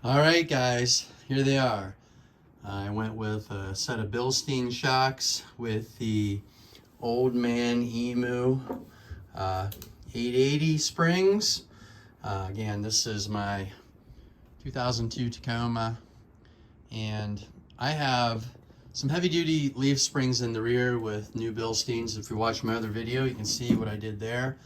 All right, guys, here they are. I went with a set of Bilstein shocks with the Old Man Emu 880 springs. Again, this is my 2002 Tacoma, and I have some heavy-duty leaf springs in the rear with new Bilsteins. If you watch my other video, you can see what I did there.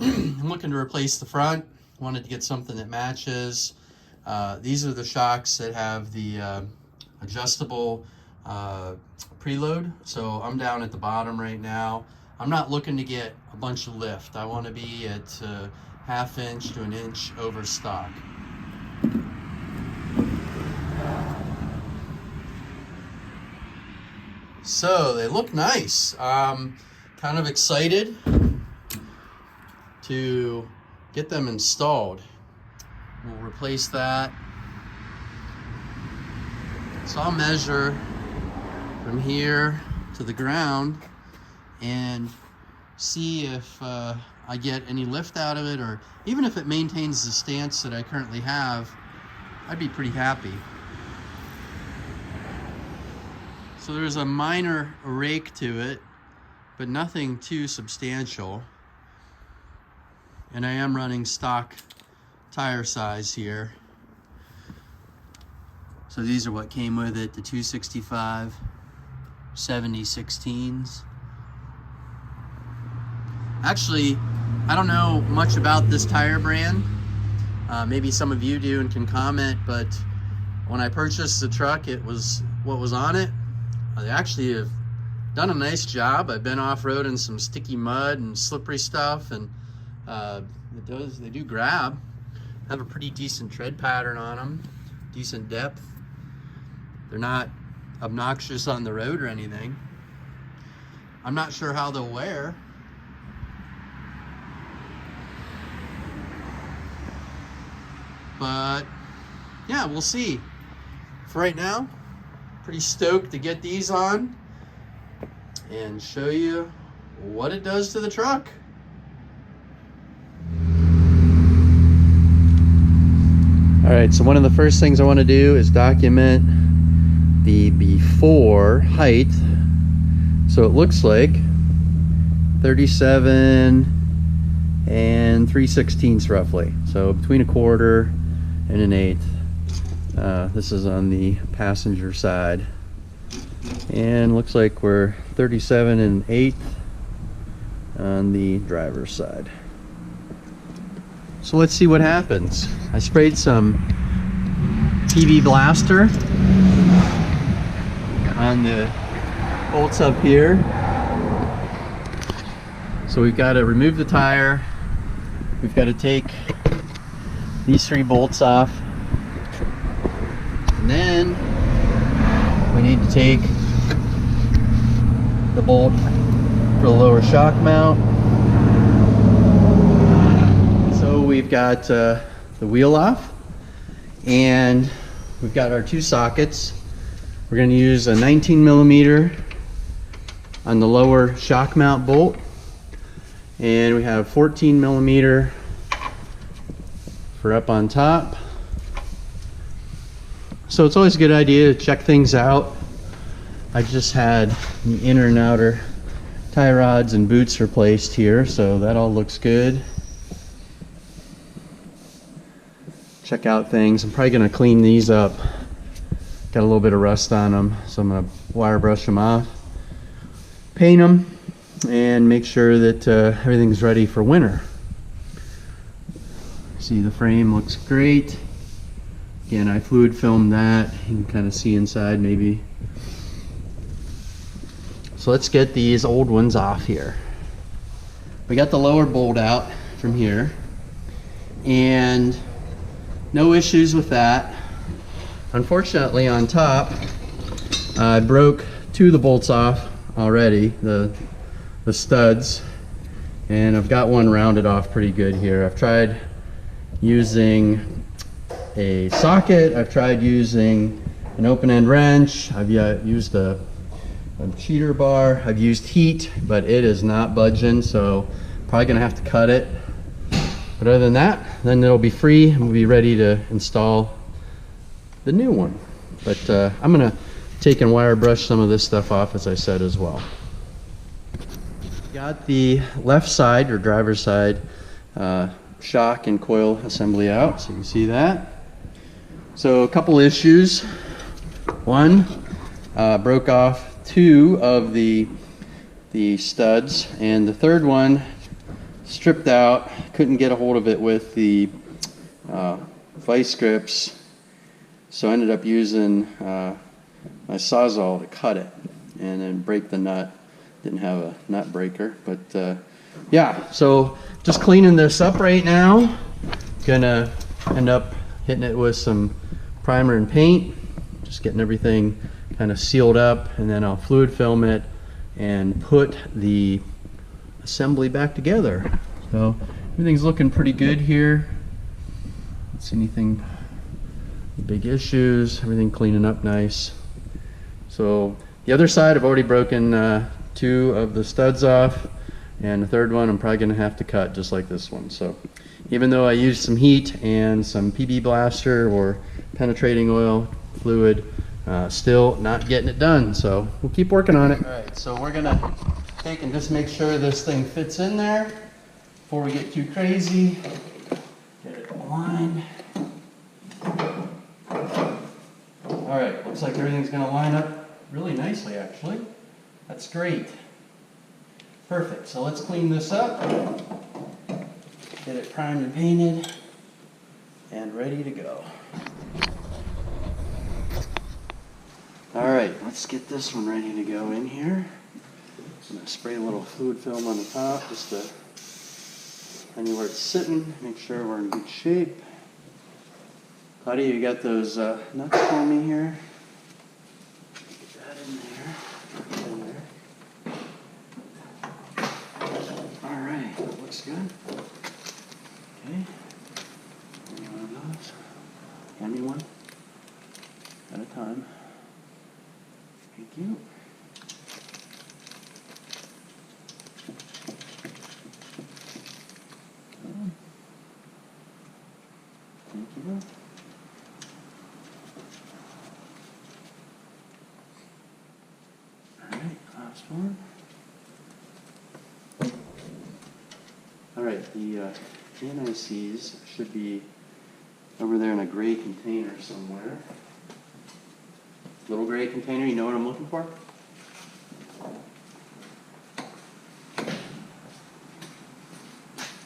I'm looking to replace the front. Wanted to get something that matches. These are the shocks that have the adjustable preload. So I'm down at the bottom right now. I'm not looking to get a bunch of lift. I want to be at ½ inch to 1 inch over stock. So they look nice. Kind of excited to get them installed. We'll replace that. So I'll measure from here to the ground and see if I get any lift out of it, or even if it maintains the stance that I currently have, I'd be pretty happy. So there's a minor rake to it, but nothing too substantial. And I am running stock tire size here. So these are what came with it, the 265 70/16s. Actually, I don't know much about this tire brand. Maybe some of you do and can comment, but when I purchased the truck, it was what was on it. They actually have done a nice job. I've been off-road in some sticky mud and slippery stuff, and they do grab. Have a pretty decent tread pattern on them, decent depth. They're not obnoxious on the road or anything. I'm not sure how they'll wear. But yeah, we'll see. For right now, pretty stoked to get these on and show you what it does to the truck. All right, so one of the first things I want to do is document the before height. So it looks like 37 and 3/16 roughly. So between 1/4 and 1/8. This is on the passenger side. And looks like we're 37 and 1/8 on the driver's side. So let's see what happens. I sprayed some PV Blaster on the bolts up here. So we've got to remove the tire. We've got to take these 3 bolts off. And then we need to take the bolt for the lower shock mount. We've got the wheel off, and we've got our 2 sockets. We're going to use a 19mm on the lower shock mount bolt, and we have 14mm for up on top. So it's always a good idea to check things out. I just had the inner and outer tie rods and boots replaced here, so that all looks good. Check out things. I'm probably going to clean these up. Got a little bit of rust on them, so I'm going to wire brush them off, paint them, and make sure that everything's ready for winter. See, the frame looks great. Again, I fluid filmed that. You can kind of see inside maybe. So let's get these old ones off here. We got the lower bolt out from here, and no issues with that. Unfortunately, on top, I broke 2 of the bolts off already, the studs, and I've got one rounded off pretty good here. I've tried using a socket, I've tried using an open-end wrench, I've used a cheater bar, I've used heat, but it is not budging, so probably gonna have to cut it. But other than that, then it'll be free and we'll be ready to install the new one. But I'm gonna take and wire brush some of this stuff off, as I said, as well. Got the left side, or driver's side, shock and coil assembly out, so you can see that. So a couple issues. One, broke off 2 of the studs, and the third one stripped out. Couldn't get a hold of it with the vice grips, so I ended up using my Sawzall to cut it and then break the nut. Didn't have a nut breaker, but yeah, so just cleaning this up right now. Gonna end up hitting it with some primer and paint, just getting everything kind of sealed up, and then I'll fluid film it and put the assembly back together. So everything's looking pretty good here. Don't see anything big issues, everything cleaning up nice. So the other side, I've already broken 2 of the studs off, and the third one I'm probably going to have to cut just like this one. So even though I used some heat and some PB blaster or penetrating oil fluid, still not getting it done, so we'll keep working on it. All right, so we're going to take and just make sure this thing fits in there before we get too crazy. Get it aligned. All right, looks like everything's going to line up really nicely, actually. That's great. Perfect. So let's clean this up, get it primed and painted, and ready to go. All right, let's get this one ready to go in here. I'm going to spray a little fluid film on the top just to find where it's sitting, make sure we're in good shape. Claudia, you got those nuts for me here? Get that in there. Put that in there. All right, that looks good. Okay. One of those. Hand me one at a time. Thank you. Thank you. Last one. All right, the NICs should be over there in a gray container somewhere. Little gray container, you know what I'm looking for?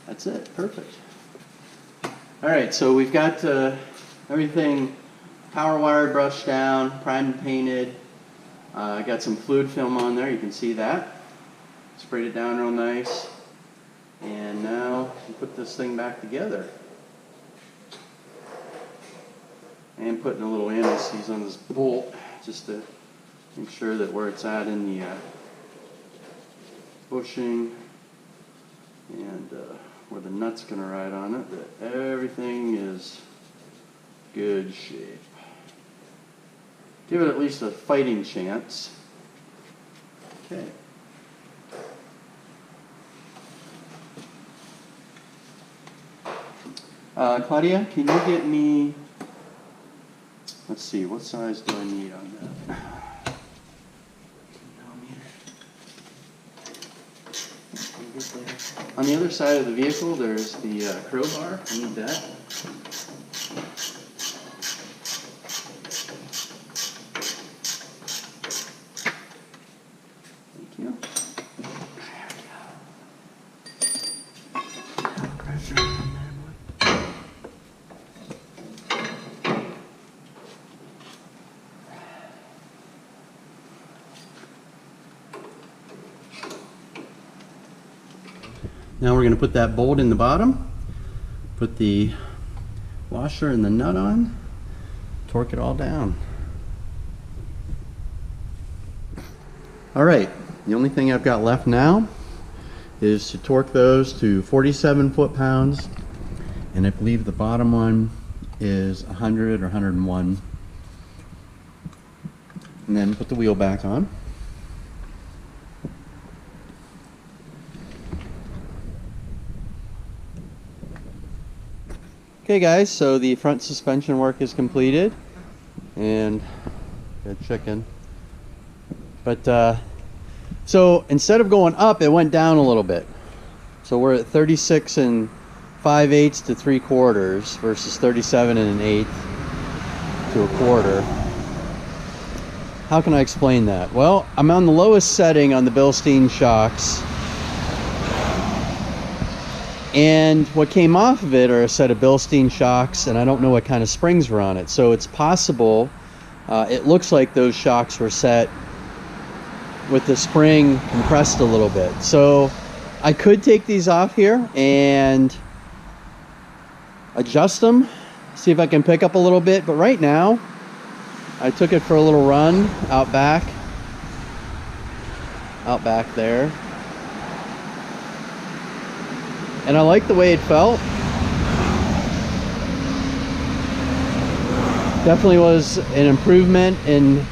That's it, perfect. All right, so we've got everything power wired, brushed down, primed and painted. I got some fluid film on there, you can see that. Sprayed it down real nice. And now we put this thing back together. And putting a little anti-seize on this bolt just to make sure that where it's at in the bushing and where the nut's going to ride on it, that everything is good shape. Give it at least a fighting chance. Okay. Claudia, can you get me, let's see, what size do I need on that? On the other side of the vehicle, there's the crowbar. I need that. Thank you. Pressure on that one. Now we're going to put that bolt in the bottom, put the washer and the nut on, torque it all down. Alright, the only thing I've got left now is to torque those to 47 foot-pounds, and I believe the bottom one is 100 or 101, and then put the wheel back on. Okay guys, so the front suspension work is completed. and good chicken. But so instead of going up, it went down a little bit. So we're at 36 and 5/8 to 3/4 versus 37 and 1/8 to 1/4. How can I explain that? Well, I'm on the lowest setting on the Bilstein shocks, and what came off of it are a set of Bilstein shocks, and I don't know what kind of springs were on it. So it's possible, it looks like those shocks were set with the spring compressed a little bit. So I could take these off here and adjust them, see if I can pick up a little bit. But right now, I took it for a little run out back there, and I like the way it felt. Definitely was an improvement in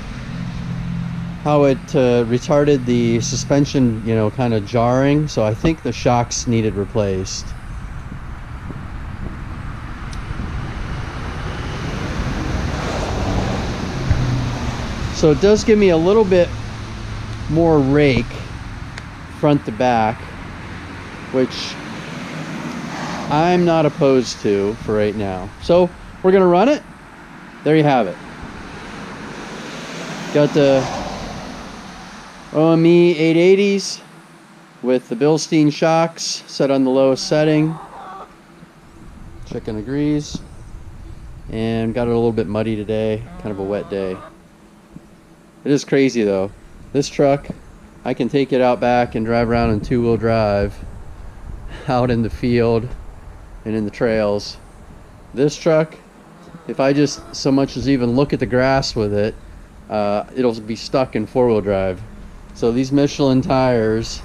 how it retarded the suspension, you know, kind of jarring. So I think the shocks needed replaced. So it does give me a little bit more rake front to back, which I'm not opposed to for right now. So we're gonna run it. There you have it. Got the OME 880s with the Bilstein shocks set on the lowest setting. Chicken agrees. And got it a little bit muddy today, kind of a wet day. It is crazy though. This truck, I can take it out back and drive around in 2-wheel drive out in the field and in the trails. This truck, if I just so much as even look at the grass with it, it'll be stuck in 4-wheel drive. So these Michelin tires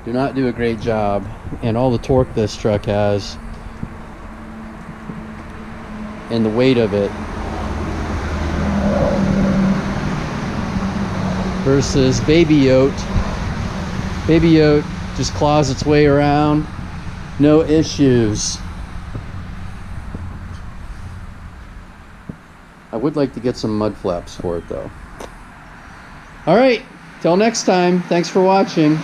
do not do a great job, and all the torque this truck has and the weight of it versus Baby Yote. Baby Yote just claws its way around, no issues. I would like to get some mud flaps for it though. All right, till next time, thanks for watching.